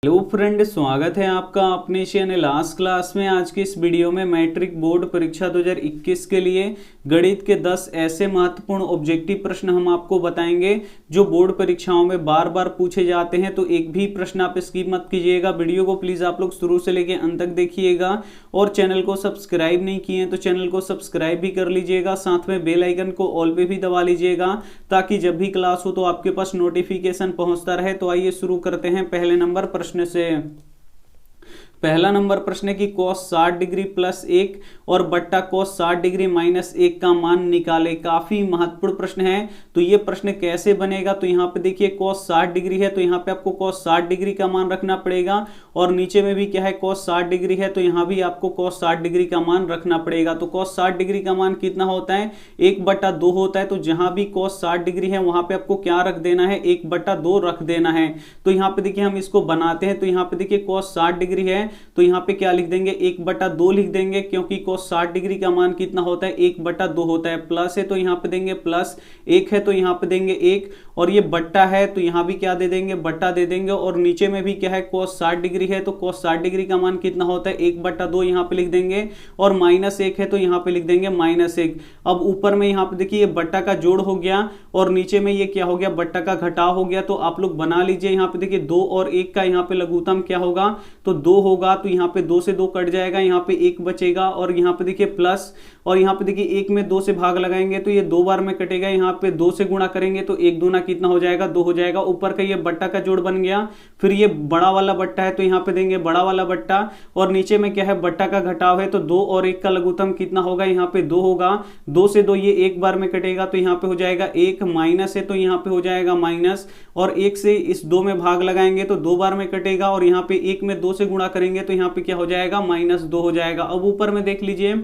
Hello friend, स्वागत है आपका अपने चैनल आज क्लास में। आज की इस वीडियो में मैट्रिक बोर्ड परीक्षा 2021 के लिए गणित के 10 ऐसे महत्वपूर्ण ऑब्जेक्टिव प्रश्न हम आपको बताएंगे जो बोर्ड परीक्षाओं में बार बार पूछे जाते हैं। तो एक भी प्रश्न आप स्किप मत कीजिएगा, वीडियो को प्लीज आप लोग शुरू से लेकर अंत तक देखिएगा। और चैनल को सब्सक्राइब नहीं किए तो चैनल को सब्सक्राइब भी कर लीजिएगा, साथ में बेल आइकन को ऑल पे भी दबा लीजिएगा ताकि जब भी क्लास हो तो आपके पास नोटिफिकेशन पहुंचता रहे। तो आइए शुरू करते हैं पहले नंबर प्रश्न से। पहला नंबर प्रश्न है कि cos 60 डिग्री प्लस 1 और बट्टा cos 60 डिग्री माइनस 1 का मान निकाले। काफी महत्वपूर्ण प्रश्न है। तो ये प्रश्न कैसे बनेगा, तो यहाँ पे देखिए cos 60 डिग्री है तो यहाँ पे आपको cos 60 डिग्री का मान रखना पड़ेगा, और नीचे में भी क्या है cos 60 डिग्री है तो यहाँ भी आपको cos 60 डिग्री का मान रखना पड़ेगा। तो cos 60 डिग्री का मान कितना होता है, 1/2 होता है। तो जहां भी cos 60 डिग्री है वहां पे आपको क्या रख देना है, 1/2 रख देना है। तो यहाँ पे देखिए हम इसको बनाते हैं। तो यहाँ पे देखिए cos 60 डिग्री है तो यहाँ पे क्या लिख देंगे, 1/2 लिख देंगे, क्योंकि cos 60 डिग्री का मान कितना होता है, 1/2 होता है। प्लस है तो यहाँ पे देंगे प्लस, 1 है तो यहाँ पे देंगे 1, और ये बट्टा है तो यहाँ भी क्या दे देंगे, बट्टा दे देंगे। और नीचे में भी क्या है cos 60 डिग्री है तो cos 60 डिग्री का मान कितना होता है, 1/2 यहाँ पे लिख देंगे, और -1 है तो यहाँ पे लिख देंगे -1। अब ऊपर में यहाँ पे देखिए ये बट्टा का जोड़ हो गया और नीचे में ये क्या हो गया, बट्टा का घटाव हो गया। तो आप लोग बना लीजिए। यहाँ पे देखिए 2 और 1 का यहाँ पे लघुत्तम क्या होगा, तो 2 होगा। तो यहाँ पे 2 से 2 कट जाएगा, यहाँ पे 1 बचेगा, और यहाँ पे देखिए प्लस, और यहाँ पे देखिए 1 में 2 से भाग लगाएंगे तो ये 2 बार में कटेगा। यहाँ पे 2 से गुणा करेंगे तो 1 दूना कितना हो जाएगा, 2 हो जाएगा। ऊपर का ये बट्टा का जोड़ बन गया। फिर ये बड़ा वाला बट्टा है तो यहाँ पे देंगे बड़ा वाला बट्टा, और नीचे में क्या है, बट्टा का घटाव है तो 2 और 1 का लघुत्तम कितना होगा, यहाँ पे 2 होगा। 2 से 2 ये 1 बार में कटेगा तो यहाँ पे हो जाएगा 1, माइनस है तो यहाँ पे हो जाएगा माइनस, और 1 से इस 2 में भाग लगाएंगे तो 2 बार में कटेगा, और यहाँ पे 1 में 2 से गुणा करेंगे तो यहाँ पे क्या हो जाएगा, -2 हो जाएगा। अब ऊपर में देख लीजिए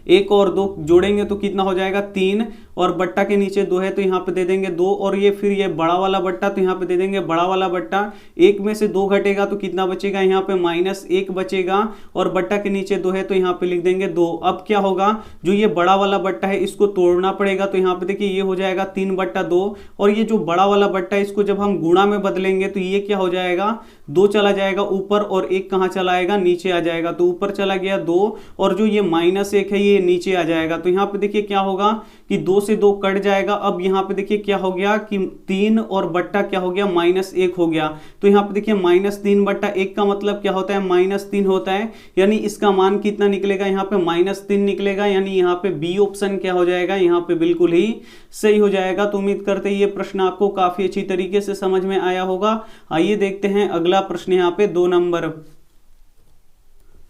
1 और 2 जोड़ेंगे तो कितना हो जाएगा, 3, और बट्टा के नीचे 2 है तो यहाँ पे दे देंगे 2, और ये फिर ये बड़ा वाला बट्टा तो यहाँ पे दे देंगे बड़ा वाला बट्टा। 1 में से 2 घटेगा तो कितना बचेगा, यहाँ पे -1 बचेगा, और बट्टा के नीचे 2 है तो यहाँ पे लिख देंगे 2। अब क्या होगा, जो ये बड़ा वाला बट्टा है इसको तोड़ना पड़ेगा। तो यहाँ पे देखिए ये हो जाएगा 3/2, और ये जो बड़ा वाला बट्टा है इसको जब हम गुणा में बदलेंगे तो ये क्या हो जाएगा, 2 चला जाएगा ऊपर, और 1 कहाँ चला आएगा, नीचे आ जाएगा। तो ऊपर चला गया 2, और जो ये -1 है ये नीचे आ जाएगा। तो यहाँ पे देखिए क्या होगा कि 2 से 2 कट जाएगा। अब यहाँ पे देखिए क्या हो गया कि 3 और बट्टा क्या हो गया, -1 हो गया। तो यहाँ पे देखिए -3/1 का मतलब क्या होता है, -3 होता है। यानी इसका मान कितना निकलेगा, यहाँ पे -3 निकलेगा। यानी यहाँ पे बी ऑप्शन क्या हो जाएगा, यहाँ पे बिल्कुल ही सही हो जाएगा। तो उम्मीद करते हैं ये प्रश्न आपको काफी अच्छी तरीके से समझ में आया होगा। आइए देखते हैं अगला प्रश्न। यहाँ पे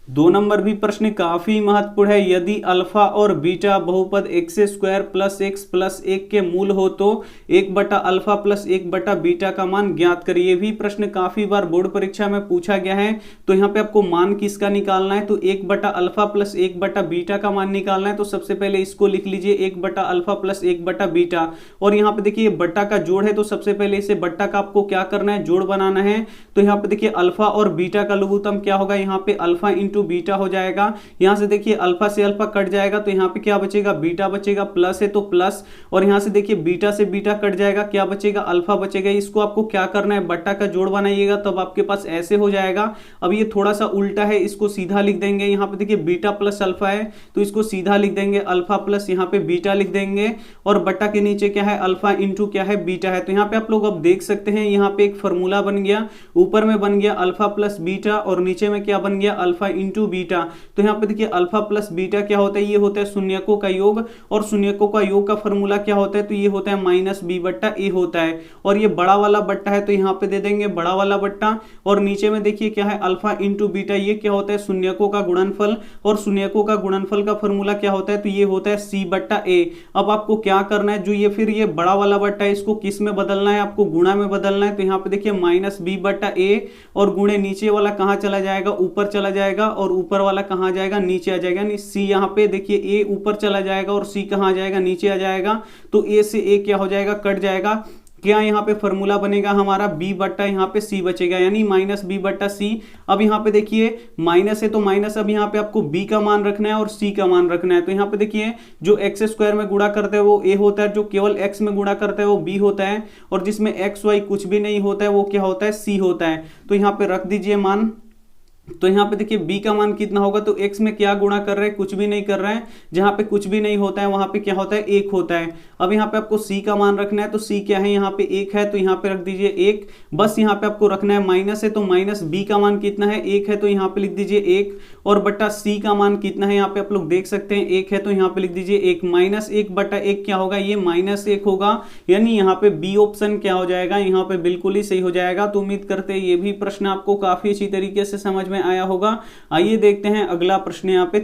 2 नंबर भी प्रश्न काफी महत्वपूर्ण है। यदि अल्फा और बीटा बहुपद x² + x + 1 के मूल हो तो 1/α + 1/बीटा का मान ज्ञात करिए। भी प्रश्न काफी बार बोर्ड परीक्षा में पूछा गया है। तो यहाँ पे आपको मान किसका निकालना है, तो 1/α + 1/बीटा का मान निकालना है। तो सबसे पहले इसको लिख लीजिए 1/α + 1/बीटा, और यहाँ पे देखिए बट्टा का जोड़ है तो सबसे पहले इसे बट्टा का आपको क्या करना है, जोड़ बनाना है। तो यहाँ पे देखिए अल्फा और बीटा का लघुत्तम क्या होगा, यहाँ पे अल्फा इंटू बीटा हो जाएगा। यहां से देखिए अल्फा से अल्फा कट जाएगा तो यहां पे क्या बचेगा, बीटा बचेगा। प्लस है तो प्लस, और यहां से देखिए बीटा से बीटा कट जाएगा, क्या बचेगा, अल्फा बचेगा। इसको आपको क्या करना है, बट्टा का जोड़ बनाइएगा तब आपके पास ऐसे हो जाएगा। अब ये थोड़ा सा उल्टा है, इसको सीधा लिख देंगे। यहाँ पे देखिए बीटा प्लस अल्फा है तो इसको सीधा लिख देंगे, अल्फा प्लस यहाँ पे बीटा लिख देंगे, और बट्टा के नीचे क्या है, अल्फा इंटू क्या है, बीटा है। तो यहाँ पे आप लोग अब देख सकते हैं यहाँ पे एक फॉर्मूला बन गया। ऊपर में बन गया अल्फा प्लस बीटा, और नीचे में क्या बन गया, अल्फा इंटू बीटा। तो यहाँ पे देखिए अल्फा प्लस बीटा क्या होता है, ये होता है शून्यकों का योग, और शून्यकों का योग का फॉर्मूला क्या होता है, तो ये होता है -b/a होता है। और ये बड़ा वाला बट्टा है तो यहाँ पे दे देंगे बड़ा वाला बट्टा, और नीचे में देखिए क्या है, अल्फा इंटू बीटा, ये क्या होता है, शून्यकों का गुणनफल, और शून्यकों का गुणनफल का फॉर्मूला क्या होता है, तो ये होता है c/a। अब आपको क्या करना है, जो ये फिर ये बड़ा वाला बट्टा है इसको किस में बदलना है, आपको गुणा में बदलना है। तो यहाँ पे देखिए -b/a, और गुणे नीचे वाला कहाँ चला जाएगा, ऊपर चला जाएगा, और ऊपर वाला कहाँ जाएगा, नीचे आ जाएगा। यानी सी यहाँ पे देखिए ए ऊपर चला जाएगा और सी कहाँ आ जाएगा, नीचे आ जाएगा। तो ए से ए क्या हो जाएगा, कट जाएगा। क्या यहाँ पे फॉर्मूला बनेगा हमारा b बट्टा यहाँ पे c बचेगा, यानी माइनस b बट्टा c। अब यहाँ पे देखिए माइनस है तो माइनस, अब यहाँ पे आपको b का मान रखना है और c का मान रखना है। तो यहाँ पे देखिए जो x स्क्वायर में गुणा करते हैं वो a होता है, जो केवल x में गुणा करते हैं वो b होता है, और जिसमें x y कुछ भी नहीं होता है वो क्या होता है, c होता है। तो यहाँ पे रख दीजिए मान। तो यहाँ पे देखिए b का मान कितना होगा, तो x में क्या गुणा कर रहे हैं, कुछ भी नहीं कर रहे हैं, जहां पे कुछ भी नहीं होता है वहां पे क्या होता है, 1 होता है। अब यहाँ पे आपको c का मान रखना है, तो c क्या है, यहाँ पे 1 है, तो यहाँ पे रख दीजिए 1। बस यहाँ पे आपको रखना है माइनस है, तो माइनस b का मान कितना है, 1 है, तो यहाँ पे लिख दीजिए 1, और बट्टा c का मान कितना है, यहाँ पे आप लोग देख सकते हैं 1 है, तो यहाँ पे लिख दीजिए 1। माइनस 1 बट्टा 1 क्या होगा, ये माइनस 1 होगा, यानी यहाँ पे बी ऑप्शन क्या हो जाएगा, यहाँ पे बिल्कुल ही सही हो जाएगा। तो उम्मीद करते हैं ये भी प्रश्न आपको काफी अच्छी तरीके से समझ में आया होगा। आइए देखते हैं अगला प्रश्न, यहाँ पे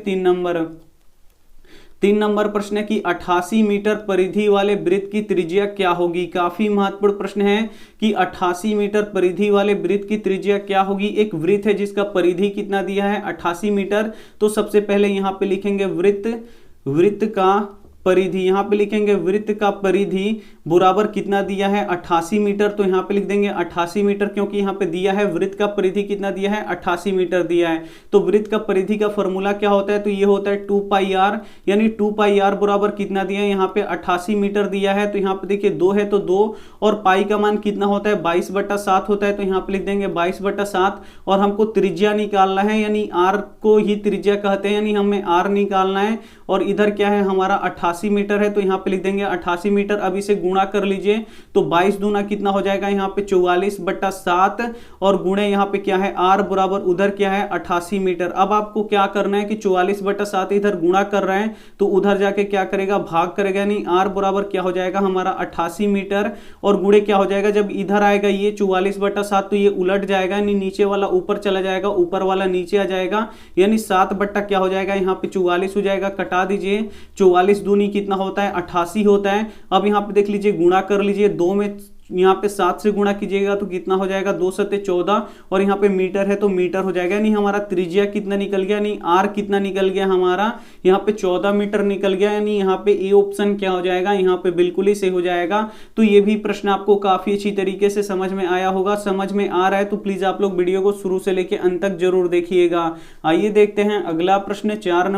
3 नंबर प्रश्न है कि 88 मीटर परिधि वाले वृत्त की त्रिज्या क्या होगी। काफी महत्वपूर्ण प्रश्न है कि 88 मीटर परिधि वाले वृत्त की त्रिज्या क्या होगी। एक वृत्त है जिसका परिधि कितना दिया है, 88 मीटर। तो सबसे पहले यहाँ पे लिखेंगे वृत्त का परिधि, यहाँ पे लिखेंगे वृत्त का परिधि बराबर कितना दिया है, 88 मीटर। तो यहाँ पे लिख देंगे 88 मीटर, क्योंकि यहाँ पे दिया है वृत्त का परिधि कितना दिया है, 88 मीटर दिया है। तो वृत्त का परिधि का फॉर्मूला क्या होता है, तो ये होता है 2 पाई आर, यानी 2 पाई आर बराबर कितना दिया है, यहाँ पे 88 मीटर दिया है। तो यहाँ पे देखिए 2 है तो 2, और पाई का मान कितना होता है, 22/7 होता है। तो यहाँ पे लिख देंगे 22/7, और हमको त्रिज्या निकालना है, यानी आर को ही त्रिज्या कहते हैं, यानी हमें आर निकालना है। और इधर क्या है हमारा 88 मीटर है, तो यहाँ पे लिख देंगे 88 मीटर। अब इसे गुणा कर लीजिए, तो 22 दूना कितना हो जाएगा, यहाँ पे 44/7, और गुणे यहाँ पे क्या है आर बराबर उधर क्या है 88 मीटर। अब आपको क्या करना है कि 44/7 इधर गुणा कर रहे हैं, तो उधर जाके क्या करेगा, भाग करेगा, यानी आर बराबर क्या हो जाएगा हमारा 88 मीटर, और गुणे क्या हो जाएगा, जब इधर आएगा ये 44/7 तो ये उलट जाएगा, यानी नीचे वाला ऊपर चला जाएगा, ऊपर वाला नीचे आ जाएगा, यानी 7 बट्टा क्या हो जाएगा, यहाँ पे 44 हो जाएगा। कटा दीजिए, 44 दूनी कितना होता है 88 होता है। अब यहाँ पे देख लीजिए गुणा कर लीजिए, 2 में यहाँ पे 7 से गुणा कीजिएगा तो कितना हो जाएगा, 2 7 14, और यहाँ पे मीटर है तो मीटर हो जाएगा। यानी हमारा त्रिज्या कितना निकल गया, यानी आर कितना निकल गया हमारा, यहाँ पे 14 मीटर निकल गया। यानी यहाँ पे ए ऑप्शन क्या हो जाएगा, यहाँ पे बिल्कुल ही सही हो जाएगा। तो ये भी प्रश्न आपको काफी अच्छी तरीके से समझ में आया होगा। समझ में आ रहा है तो प्लीज आप लोग वीडियो को शुरू से लेके अंत तक जरूर देखिएगा। आइए देखते हैं अगला प्रश्न 4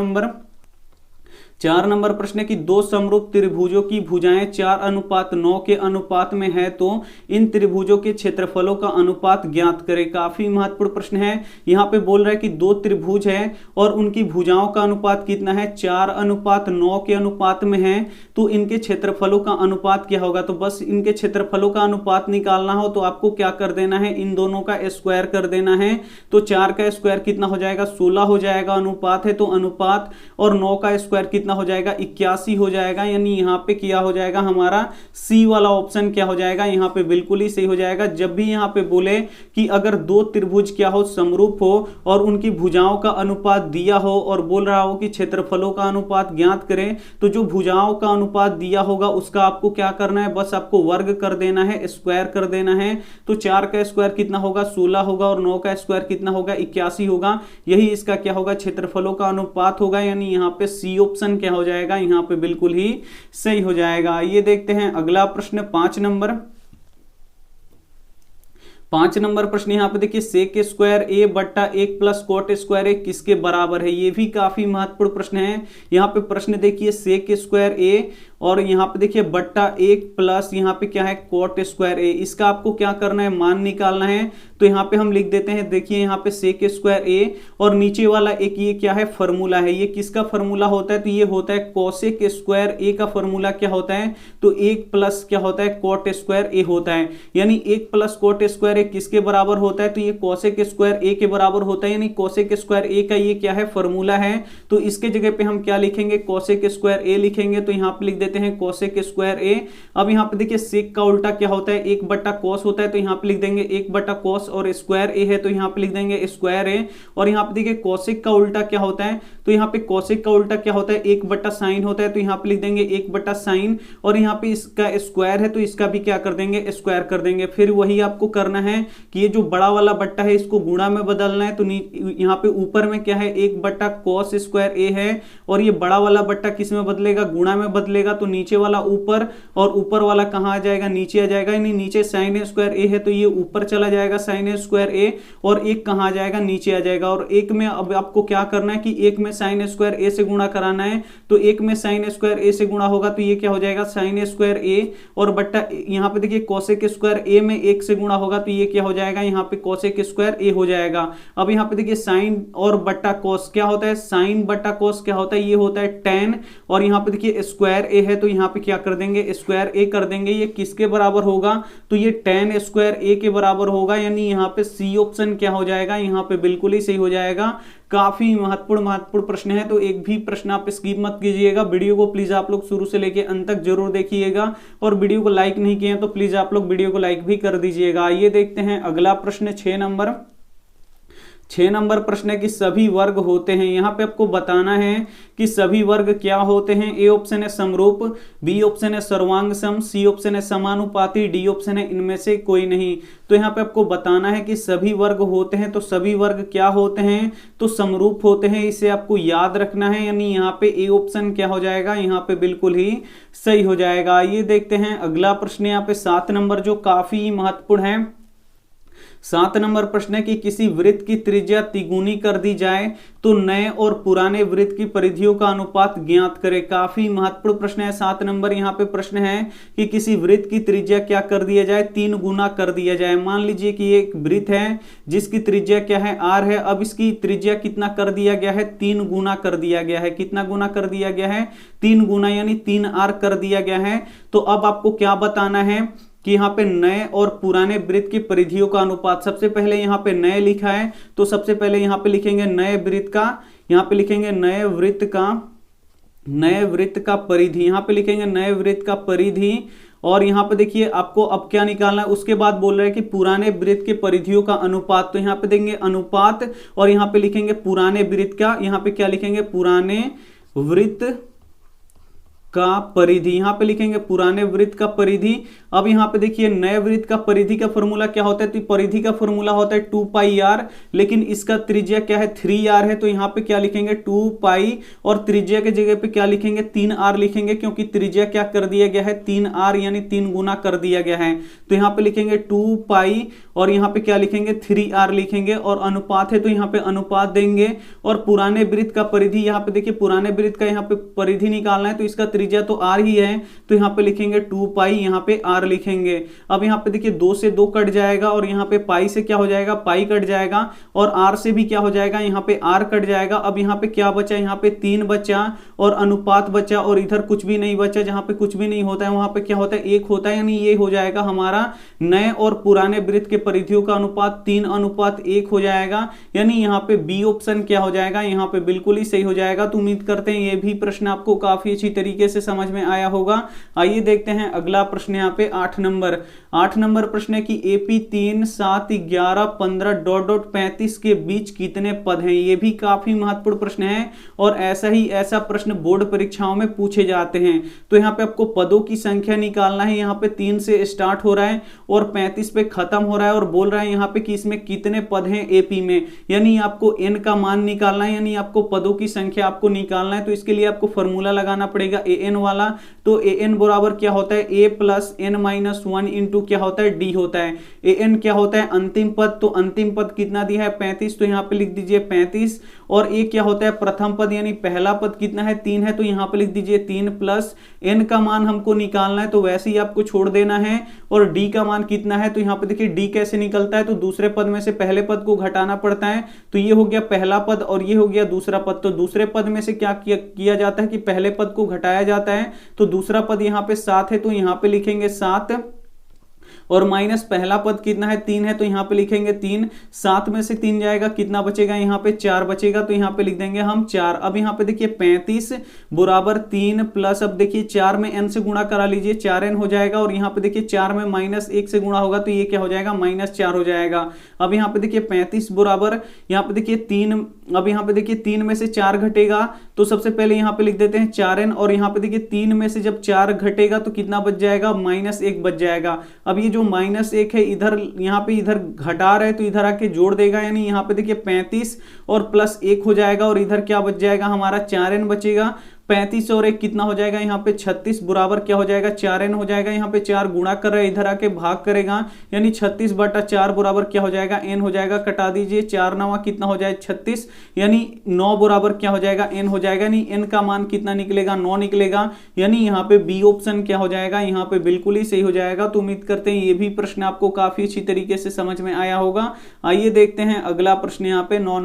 नंबर प्रश्न है कि दो समरूप त्रिभुजों की भुजाएं 4:9 के अनुपात में है, तो इन त्रिभुजों के क्षेत्रफलों का अनुपात ज्ञात करें। काफी महत्वपूर्ण प्रश्न है। यहाँ पे बोल रहा है कि दो त्रिभुज है और उनकी भुजाओं का अनुपात कितना है, 4:9 के अनुपात में है, तो इनके क्षेत्रफलों का अनुपात क्या होगा। तो बस इनके क्षेत्रफलों का अनुपात निकालना हो तो आपको क्या कर देना है, इन दोनों का स्क्वायर कर देना है। तो 4 का स्क्वायर कितना हो जाएगा, 16 हो जाएगा, अनुपात है तो अनुपात, और 9 का स्क्वायर कितना हो जाएगा, 81 हो जाएगा। यानी यहाँ पे क्या हो जाएगा हमारा सी वाला ऑप्शन क्या हो जाएगा, यहाँ पे बिल्कुल ही सही हो जाएगा। जब भी यहाँ पे बोले कि अगर दो त्रिभुज क्या हो, समरूप हो और उनकी भुजाओं का अनुपात दिया हो और बोल रहा हो कि क्षेत्रफलों का अनुपात ज्ञात करें, तो जो भुजाओं का अनुपात दिया होगा उसका आपको क्या करना है, बस आपको वर्ग कर देना है, स्क्वायर कर देना है। तो 4 का स्क्वायर कितना होगा, 16 होगा, और 9 का स्क्वायर कितना होगा, 81 होगा। यही इसका क्या होगा, क्षेत्रफलों का अनुपात होगा। यानी यहाँ पे सी ऑप्शन क्या हो जाएगा, यहाँ पे बिल्कुल ही सही हो जाएगा। ये देखते हैं अगला प्रश्न 5 नंबर प्रश्न। यहाँ पे देखिए सेक स्क्वायर ए बट्टा 1 प्लस कॉट स्क्वायर ए किसके बराबर है। ये भी काफी महत्वपूर्ण प्रश्न है। यहाँ पे प्रश्न देखिए सेक स्क्वायर ए और यहाँ पे देखिए बट्टा 1 प्लस यहाँ पे क्या है कॉट स्क्वायर ए, इसका आपको क्या करना है, मान निकालना है। तो यहाँ पे हम लिख देते हैं, देखिए यहाँ पे सेक स्क्वायर ए और नीचे वाला एक ये क्या है, फॉर्मूला है। ये किसका फॉर्मूला होता है, तो ये होता है कोसेक स्क्वायर ए का फॉर्मूला क्या होता है, तो 1 प्लस क्या होता है कॉट स्क्वायर ए होता है। यानी 1 प्लस कॉट स्क्वायर ए किसके बराबर होता है, तो ये कोसेक स्क्वायर ए के बराबर होता है। यानी कोसेक स्क्वायर ए का ये क्या है, फॉर्मूला है। तो इसके जगह पे हम क्या लिखेंगे, कोसेक स्क्वायर ए लिखेंगे। तो यहाँ पे लिख देते हैं कोसेक स्क्वायर ए। अब यहाँ पे देखिए सेक का उल्टा क्या होता है, 1 बट्टा कोस होता है। तो यहाँ पे लिख देंगे 1 बट्टा कोस, और स्क्वायर ए है तो यहाँ पे लिख देंगे स्क्वायर ए। और यहाँ पे देखिए कोसेक का उल्टा क्या होता है, तो यहाँ पे कोसेक का उल्टा क्या होता है, 1 बट्टा साइन होता है। तो यहाँ पे लिख देंगे 1 बट्टा साइन, और यहाँ पे इसका स्क्वायर है तो इसका भी क्या कर देंगे, स्क्वायर कर देंगे। फिर वही आपको करना है कि ये जो बड़ा वाला बट्टा है इसको गुणा में बदलना है। तो यहाँ पे ऊपर में क्या है, 1 बट्टा कोस स्क्वायर ए है, और ये बड़ा वाला बट्टा किस में बदलेगा, गुणा में बदलेगा। तो नीचे वाला ऊपर और ऊपर वाला कहाँ आ जाएगा, नीचे आ जाएगा। यानी नीचे साइन ए स्क्वायर ए है तो ये ऊपर चला जाएगा साइन ए स्क्वायर ए, और एक कहाँ आ जाएगा, नीचे आ जाएगा। और एक में अब आपको क्या करना है कि एक में साइन ए स्क्वायर ए से गुणा कराना है, तो एक में साइन ए स्क्वायर ए से गुणा होगा तो ये क्या हो जाएगा, साइन ए स्क्वायर ए, और बट्टा यहाँ पे देखिए कोसेक स्क्वायर ए में एक से गुणा होगा तो ये क्या हो जाएगा, यहाँ पे कोसेक स्क्वायर ए हो जाएगा। अब यहाँ पे देखिए साइन और बट्टा कोस क्या होता है, साइन बट्टा कोस क्या होता है, ये होता है टेन, और यहाँ पे देखिए स्क्वायर ए है तो यहाँ पे क्या कर देंगे, स्क्वायर ए कर देंगे। ये किसके बराबर होगा, तो ये टेन स्क्वायर ए के बराबर होगा। यानी यहाँ पे सी ऑप्शन क्या हो जाएगा, यहाँ पे बिल्कुल ही सही हो जाएगा। काफी महत्वपूर्ण प्रश्न है, तो एक भी प्रश्न आप स्किप मत कीजिएगा। वीडियो को प्लीज आप लोग शुरू से लेके अंत तक जरूर देखिएगा, और वीडियो को लाइक नहीं किए तो प्लीज आप लोग वीडियो को लाइक भी कर दीजिएगा। आइए देखते हैं अगला प्रश्न 6 नंबर प्रश्न है कि सभी वर्ग होते हैं। यहाँ पे आपको बताना है कि सभी वर्ग क्या होते हैं। ए ऑप्शन है समरूप, बी ऑप्शन है सर्वांग सम, सी ऑप्शन है समानुपाती, डी ऑप्शन है इनमें से कोई नहीं। तो यहाँ पे आपको बताना है कि सभी वर्ग होते हैं, तो सभी वर्ग क्या होते हैं, तो समरूप होते हैं, इसे आपको याद रखना है। यानी यहाँ पे ए ऑप्शन क्या हो जाएगा, यहाँ पे बिल्कुल ही सही हो जाएगा। ये देखते हैं अगला प्रश्न यहाँ पे 7 नंबर जो काफी महत्वपूर्ण है। 7 नंबर प्रश्न है कि किसी वृत्त की त्रिज्या तिगुनी कर दी जाए तो नए और पुराने वृत्त की परिधियों का अनुपात ज्ञात करें। काफी महत्वपूर्ण प्रश्न है 7 नंबर। यहाँ पे प्रश्न है कि किसी वृत्त की त्रिज्या क्या कर दिया जाए, 3 गुना कर दिया जाए। मान लीजिए कि एक वृत्त है जिसकी त्रिज्या क्या है, r है। अब इसकी त्रिज्या कितना कर दिया गया है, 3 गुना कर दिया गया है। कितना गुना कर दिया गया है, 3 गुना, यानी 3r कर दिया गया है। तो अब आपको क्या बताना है कि यहाँ पे नए और पुराने वृत्त की परिधियों का अनुपात। सबसे पहले यहाँ पे नए लिखा है तो सबसे पहले यहाँ पे लिखेंगे नए वृत्त का, यहाँ पे लिखेंगे नए वृत्त का परिधि, यहाँ पे लिखेंगे नए वृत्त का परिधि। और यहाँ पे देखिए आपको अब क्या निकालना है, उसके बाद बोल रहे हैं कि पुराने वृत्त के परिधियों का अनुपात। तो यहाँ पे देंगे अनुपात और यहाँ पे लिखेंगे पुराने वृत्त का, यहाँ पे क्या लिखेंगे, पुराने वृत्त का परिधि, यहाँ पे लिखेंगे पुराने वृत्त का परिधि। अब यहाँ पे देखिए नए वृत्त का परिधि का फॉर्मूला क्या होता है, तो परिधि का फॉर्मूला होता है 2 पाई r, लेकिन इसका त्रिज्या क्या है, 3r है। तो यहाँ पे क्या लिखेंगे 2 पाई, और त्रिज्या के जगह पे क्या लिखेंगे, 3r लिखेंगे, क्योंकि त्रिज्या क्या कर दिया गया है, 3r, यानी 3 गुना कर दिया गया है। तो यहाँ पे लिखेंगे 2 पाई और यहाँ पे क्या लिखेंगे, 3r लिखेंगे, और अनुपात है तो यहाँ पे अनुपात देंगे। और पुराने वृत्त का परिधि, यहाँ पे देखिए पुराने वृत्त का यहाँ पे परिधि निकालना है तो इसका त्रिज्या तो r ही है, तो यहाँ पे लिखेंगे 2 पाई, यहाँ पे r लिखेंगे। अब यहाँ पे देखिए 2 से 2 कट जाएगा, और यहाँ पे पाई से क्या हो जाएगा, पाई कट जाएगा, और r से भी क्या हो जाएगा, यहाँ पे r कट जाएगा। अब यहाँ पे क्या बचा, यहाँ पे 3 बचा और अनुपात बचा, और इधर कुछ भी नहीं बचा। जहाँ पे कुछ भी नहीं होता है वहां पे क्या होता है, 1 होता है। यानी ये हो जाएगा हमारा नए और पुराने वृत्त के परिधियों का अनुपात 3:1 हो जाएगा। यानी यहाँ पे बी ऑप्शन क्या हो जाएगा, यहाँ पे बिल्कुल ही सही हो जाएगा। तो उम्मीद करते हैं ये भी प्रश्न आपको काफी अच्छी तरीके से समझ में आया होगा। आइए देखते हैं अगला प्रश्न यहाँ पे 8 नंबर प्रश्न है कि AP 3, 7, 11, 15 ... 35 के बीच कितने पद हैं। ये भी काफी महत्वपूर्ण प्रश्न है, और ऐसा प्रश्न बोर्ड परीक्षाओं में पूछे जाते हैं। तो यहाँ पे आपको पदों की संख्या निकालना है। यहाँ पे 3 से स्टार्ट हो रहा है और 35 पे खत्म हो रहा है, और बोल रहा है यहाँ पे कि इसमें कितने पद हैं AP में। यानी आपको n का मान निकालना है, यानी आपको पदों की संख्या आपको निकालना है। तो इसके लिए आपको फॉर्मूला लगाना पड़ेगा an वाला। तो an बराबर क्या होता है, a + n-1 इंटू क्या होता है, d होता है। an क्या होता है, अंतिम पद। तो अंतिम पद कितना दिया है, 35, तो यहाँ पे लिख दीजिए 35। और a क्या होता है, प्रथम पद, यानी पहला पद कितना है, 3 है, तो यहाँ पे लिख दीजिए 3 + n का मान हमको निकालना है, तो वैसे ही आपको छोड़ देना है। और d का मान कितना है, तो यहाँ पे देखिए d कैसे निकलता है, तो दूसरे पद में से पहले पद को घटाना पड़ता है। तो ये हो गया पहला पद और ये हो गया दूसरा पद। तो दूसरे पद में से क्या किया जाता है कि पहले पद को घटाया जाता है। तो दूसरा पद यहाँ पे 7 है, तो यहाँ पे लिखेंगे 7, और माइनस पहला पद कितना है, 3 है, तो यहाँ पे लिखेंगे 3। 7 में से 3 जाएगा, कितना बचेगा, यहाँ पे 4 बचेगा, तो यहाँ पे लिख देंगे हम 4। अब यहाँ पे देखिए 35 बराबर 3 प्लस, अब देखिए 4 में n से गुणा करा लीजिए, 4n हो जाएगा। और यहाँ पे देखिए 4 में -1 से गुणा होगा तो ये क्या हो जाएगा, -4 हो जाएगा। अब यहाँ पे देखिए 35 बराबर, यहाँ पे देखिए 3, अब यहाँ पे देखिए 3 में से 4 घटेगा, तो सबसे पहले यहाँ पे लिख देते हैं 4n। और यहाँ पे देखिए 3 में से जब 4 घटेगा तो कितना बच जाएगा, -1 बच जाएगा। अब ये जो -1 है, इधर यहाँ पे इधर घटा रहे तो इधर आके जोड़ देगा, यानी यहाँ पे देखिए 35 और +1 हो जाएगा, और इधर क्या बच जाएगा हमारा 4n बचेगा। 35 और 1 कितना हो जाएगा यहाँ पे 36 बराबर क्या हो जाएगा 4n हो जाएगा। यहाँ पे 4 गुणा कर रहे हैं, इधर आके भाग करेगा यानी 36/4 बराबर क्या हो जाएगा n हो जाएगा। कटा दीजिए, 4 9 कितना हो जाए 36 यानी 9 बराबर क्या हो जाएगा n हो जाएगा। यानी n का मान कितना निकलेगा 9 निकलेगा। यानी यहाँ पे बी ऑप्शन क्या हो जाएगा, यहाँ पे बिल्कुल ही सही हो जाएगा। तो उम्मीद करते हैं ये भी प्रश्न आपको काफी अच्छी तरीके से समझ में आया होगा। आइए देखते हैं अगला प्रश्न यहाँ पे 9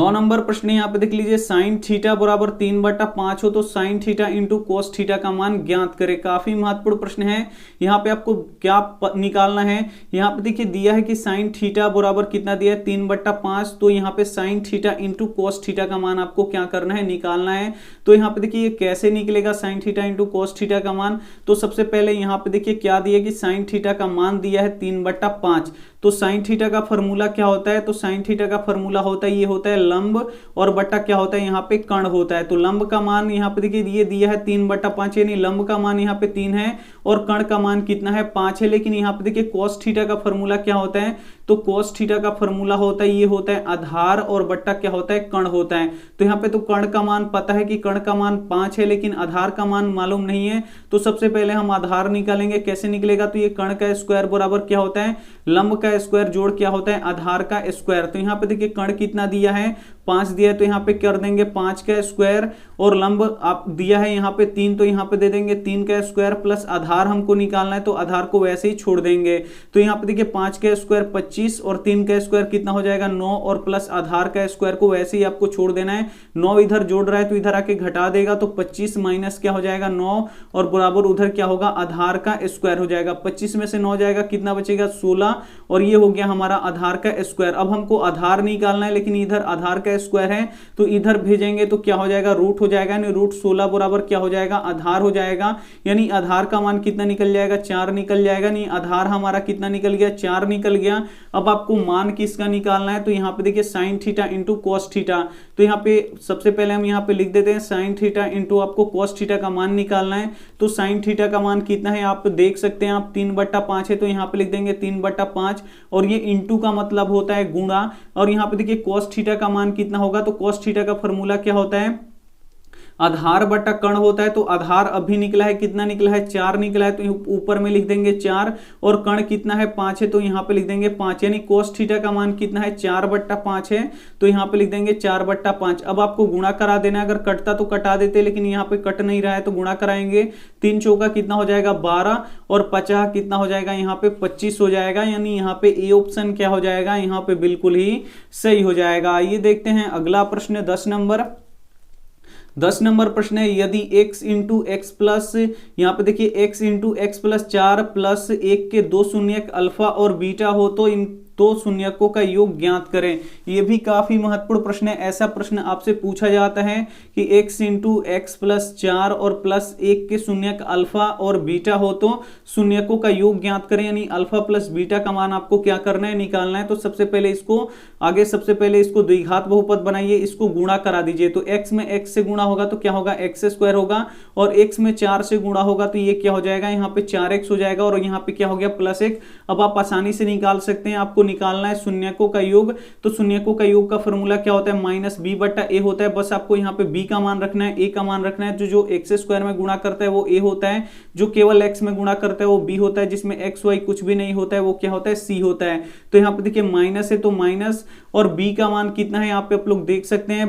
नंबर प्रश्न यहाँ पे देख लीजिए, साइन थीटा बराबर 3/5 हो तो sine theta into cos theta का मान ज्ञात करें। काफी महत्वपूर्ण प्रश्न है। यहाँ पे आपको क्या निकालना है, यहाँ पे देखिए दिया है कि साइन थीटा बराबर कितना दिया है 3/5, तो यहाँ पे sine theta into cos theta का मान आपको क्या करना है, निकालना है। तो यहाँ पे देखिए ये कैसे निकलेगा sine theta into cos theta का मान। तो सबसे पहले यहाँ पे देखिए क्या दिया कि साइन थीटा का मान दिया है 3/5। तो साइन थीटा का फॉर्मूला क्या होता है, तो साइन थीटा का फॉर्मूला होता है, ये होता है लंब और बट्टा क्या होता है यहाँ पे कर्ण होता है। तो लंब का मान यहाँ पे देखिए ये दिया है 3/5 यानी लंब का मान यहाँ पे 3 है और कर्ण का मान कितना है 5 है। लेकिन यहाँ पे देखिए cos थीटा का फॉर्मूला क्या होता है, तो cos थीटा का फॉर्मूला होता है, ये होता है आधार और बट्टा क्या होता है कर्ण होता है। तो यहाँ पे तो कर्ण का मान पता है कि कर्ण का मान 5 है, लेकिन आधार का मान मालूम नहीं है। तो सबसे पहले हम आधार निकालेंगे, कैसे निकलेगा, तो ये कर्ण का स्क्वायर बराबर क्या होता है लंब का स्क्वायर जोड़ क्या होता है आधार का स्क्वायर। तो यहाँ पे देखिए कर्ण कितना दिया है 5 दिया है, तो यहाँ पे कर देंगे 5 का स्क्वायर और लंब आप दिया है यहाँ पे 3, तो यहाँ पे दे देंगे 3 का स्क्वायर प्लस आधार हमको निकालना है, तो आधार को वैसे ही छोड़ देंगे। तो यहाँ पे देखिए 5 का स्क्वायर 25 और 3 का स्क्वायर कितना हो जाएगा 9 और प्लस आधार का स्क्वायर को वैसे ही आपको छोड़ देना है। 9 इधर जोड़ रहा है तो इधर आके घटा देगा, तो 25 माइनस क्या हो जाएगा 9 और बराबर उधर क्या होगा आधार का स्क्वायर हो जाएगा। 25 में से 9 जाएगा कितना बचेगा 16 और ये हो गया हमारा आधार का स्क्वायर। अब हमको आधार निकालना है, लेकिन इधर आधार का स्क्वायर है तो इधर भेजेंगे तो क्या हो जाएगा रूट हो जाएगा, यानी रूट 16 बराबर क्या हो जाएगा आधार हो जाएगा। यानी आधार का मान कितना निकल जाएगा 4 निकल जाएगा। नहीं आधार हमारा कितना निकल गया 4 निकल गया। अब आपको मान किसका निकालना है, तो यहाँ पे देखिए sine theta into cos theta. तो यहाँ पे सबसे पहले हम यहाँ पे लिख देते हैं साइन थीटा इंटू आपको कोस थीटा का मान निकालना है। तो साइन थीटा का मान कितना है आप देख सकते हैं, आप 3/5 है तो यहाँ पे लिख देंगे 3/5 और ये इंटू का मतलब होता है गुणा। और यहाँ पे देखिए कोस थीटा का मान कितना होगा, तो कोस थीटा का फॉर्मूला क्या होता है आधार बटा कर्ण होता है। तो आधार अभी निकला है कितना निकला है 4 निकला है, तो ऊपर में लिख देंगे 4 और कर्ण कितना है 5 है तो यहाँ पे लिख देंगे 5। यानी कोस थीटा का मान कितना है 4/5 है तो यहाँ पे लिख देंगे 4/5। अब आपको गुणा करा देना, अगर कटता तो कटा देते, लेकिन यहाँ पे कट नहीं रहा है तो गुणा कराएंगे। 3 चौका कितना हो जाएगा 12 और 50 कितना हो जाएगा यहाँ पे 25 हो जाएगा। यानी यहाँ पे ए ऑप्शन क्या हो जाएगा यहाँ पे बिल्कुल ही सही हो जाएगा। आइए देखते हैं अगला प्रश्न 10 नंबर प्रश्न है, यदि x इंटू एक्स प्लस यहाँ पे देखिए x into x plus 4 plus 1 के 2 शून्यक अल्फा और बीटा हो तो इन 2 शून्यकों का योग ज्ञात करें। ये भी काफी महत्वपूर्ण प्रश्न है। ऐसा प्रश्न आपसे पूछा जाता है कि x इंटू एक्स प्लस 4 और प्लस 1 के शून्यक अल्फा और बीटा हो तो शून्यकों का योग ज्ञात करें। यानी अल्फा प्लस बीटा का मान आपको क्या करना है निकालना है। तो सबसे पहले इसको द्विघात बहुपद बनाइए, इसको गुणा करा दीजिए। तो x में x से गुणा होगा तो क्या होगा x स्क्वायर होगा और x में 4 से गुणा होगा तो ये क्या हो जाएगा यहाँ पे 4x हो जाएगा और यहाँ पे क्या हो गया प्लस 1। अब आप आसानी से निकाल सकते हैं, आपको निकालना है शून्यकों का योग। तो शून्यकों का योग का फॉर्मूला क्या होता है माइनस बी बट्टा ए होता है। बस आपको यहाँ पे b का मान रखना है, a का मान रखना है। जो एक्स स्क्वायर में गुणा करता है वो a होता है, जो केवल x में गुणा करता है वो b होता है, जिसमें x y कुछ भी नहीं होता है वो क्या होता है c होता है। तो यहाँ पे देखिए माइनस है तो माइनस और b का मान कितना है यहाँ पे आप लोग देख सकते हैं,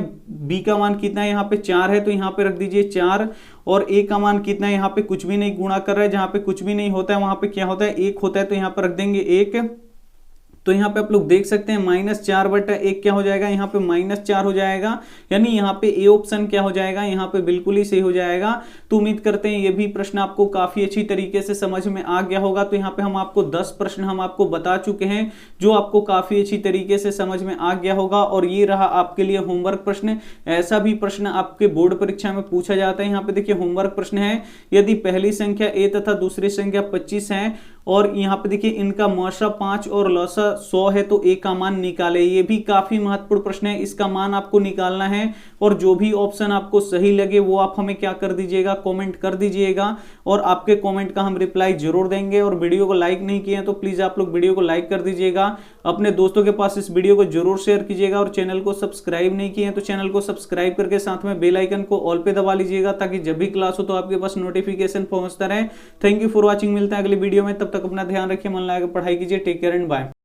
b का मान कितना है यहाँ पे 4 है तो यहाँ पे रख दीजिए 4 और a का मान कितना है यहाँ पे कुछ भी नहीं गुणा कर रहा है, जहाँ पे कुछ भी नहीं होता है वहां पे क्या होता है 1 होता है तो यहाँ पे रख देंगे 1। तो यहाँ पे आप लोग देख सकते हैं -4/1 क्या हो जाएगा यहाँ पे -4 हो जाएगा। यानी यहाँ पे ए ऑप्शन क्या हो जाएगा यहाँ पे बिल्कुल ही सही हो जाएगा। तो उम्मीद करते हैं ये भी प्रश्न आपको काफी अच्छी तरीके से समझ में आ गया होगा। तो यहाँ पे हम आपको 10 प्रश्न हम आपको बता चुके हैं जो आपको काफी अच्छी तरीके से समझ में आ गया होगा। और ये रहा आपके लिए होमवर्क प्रश्न। ऐसा भी प्रश्न आपके बोर्ड परीक्षा में पूछा जाता है। यहाँ पे देखिए होमवर्क प्रश्न है, यदि पहली संख्या a तथा दूसरी संख्या 25 है और यहाँ पे देखिए इनका मौसा 5 और लौसा 100 है तो a का मान निकाले। ये भी काफी महत्वपूर्ण प्रश्न है, इसका मान आपको निकालना है और जो भी ऑप्शन आपको सही लगे वो आप हमें क्या कर दीजिएगा, कमेंट कर दीजिएगा और आपके कमेंट का हम रिप्लाई जरूर देंगे। और वीडियो को लाइक नहीं किए हैं तो प्लीज आप लोग वीडियो को लाइक कर दीजिएगा, अपने दोस्तों के पास इस वीडियो को जरूर शेयर कीजिएगा और चैनल को सब्सक्राइब नहीं किए हैं तो चैनल को सब्सक्राइब करके साथ में बेल आइकन को ऑल पे दबा लीजिएगा ताकि जब भी क्लास हो तो आपके पास नोटिफिकेशन पहुंचता रहे। थैंक यू फॉर वॉचिंग, मिलते हैं अगली वीडियो में, तब तक अपना ध्यान रखिए, मन लगा पढ़ाई कीजिए, टेक केयर एंड बाय।